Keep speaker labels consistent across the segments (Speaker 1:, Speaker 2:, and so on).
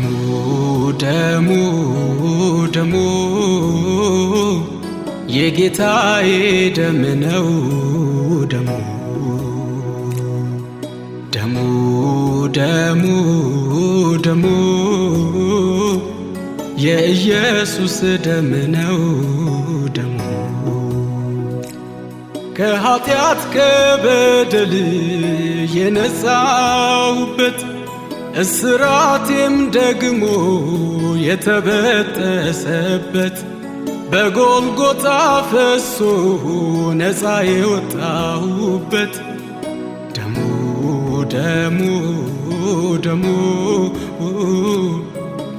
Speaker 1: ደሙ ደሙ ደሙ የጌታዬ ደም ነው ደሙ ደሙ ደሙ ደሙ የኢየሱስ ደም ነው ደሙ ከኃጢአት ከበደል የነጻሁበት እስራቴም ደግሞ የተበጠሰበት በጎልጎታ ፈሶ ነፃ የወጣሁበት ደሙ ደሙ ደሙ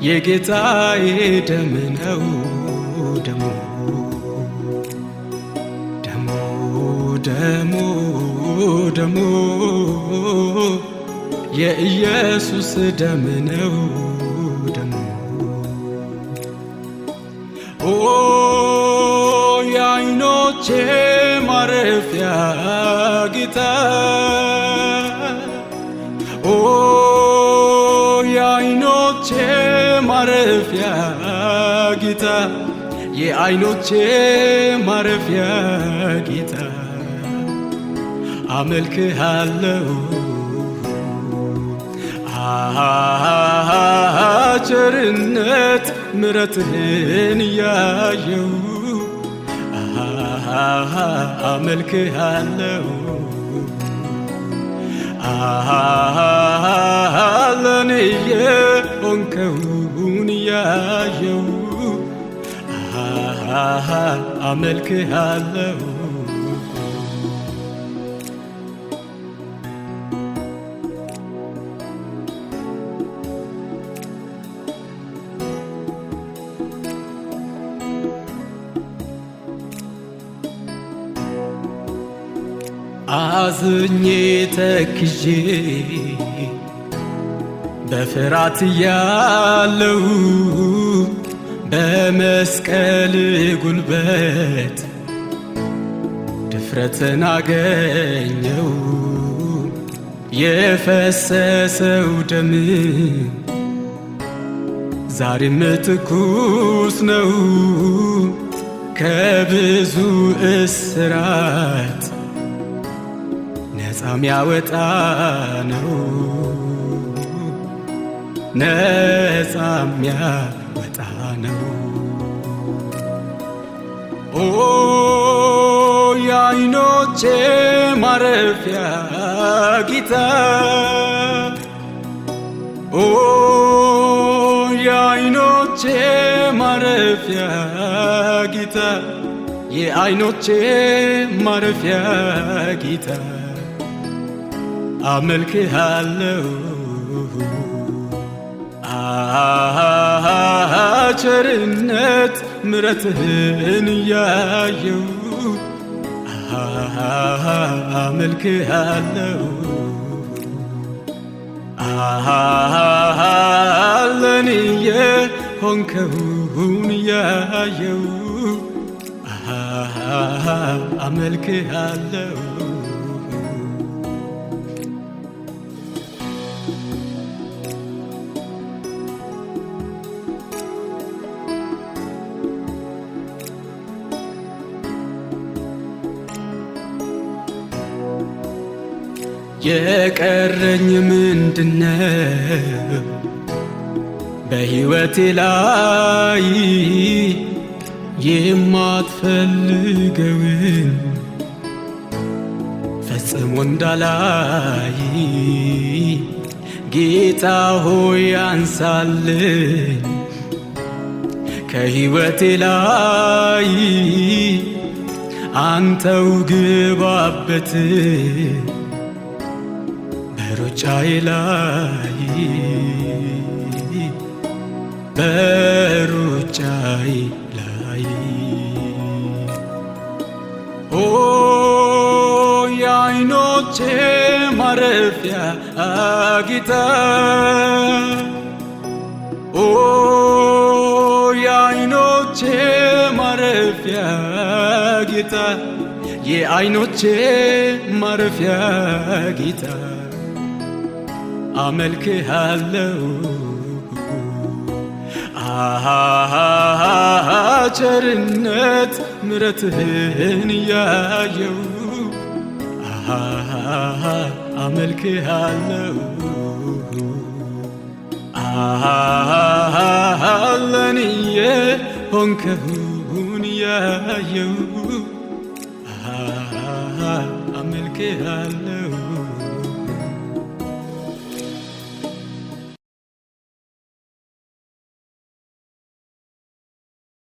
Speaker 1: የጌታዬ ደም ነው ደሙ ደሙ ደሙ ደሙ የኢየሱስ ደም ነው ደሙ ኦ የዓይኖቼ ማረፊያ ጌታ ኦ የዓይኖቼ ማረፊያ ጌታ የዓይኖቼ ማረፊያ ጌታ አመልክሃለሁ ቸርነት ምሕረትህን ያየው አመልክሃለሁ ለኔ የሆንከውን ያየው አመልክሃለሁ አዝኜ ተክዤ በፍርሃት ያለው በመስቀል ጉልበት ድፍረትን አገኘው የፈሰሰው ደም ዛሬም ትኩስ ነው ከብዙ እስራት ነፃ ሚያወጣ ነው ነፃ ሚያወጣ ነው ኦ የዓይኖቼ ማረፊያ ጌታ ኦ የዓይኖቼ ማረፊያ ጌታ የዓይኖቼ ማረፊያ ጌታ አመልክሃለሁ ቸርነት ምሕረትህን ያየው አመልክሃለሁ ለኔ የሆንከውን ያየው አመልክሃለሁ የቀረኝ ምንድነው በሕይወቴ ላይ የማትፈልገውን ፈጽሞ እንዳላይ ጌታ ሆይ አንሳልኝ ከሕይወቴ ላይ አንተው ግባበት በሩጫዬ ላይ በሩጫዬ ላይ ኦ የዓይኖቼ ማረፊያ ጌታ ኦ የዓይኖቼ ማረፊያ ጌታ የዓይኖቼ ማረፊያ ጌታ አመልክሃለሁ ቸርነት ምሕረትህን ያየው አመልክሃለሁ ለኔ የሆንከውን ያየው አመልክሃለሁ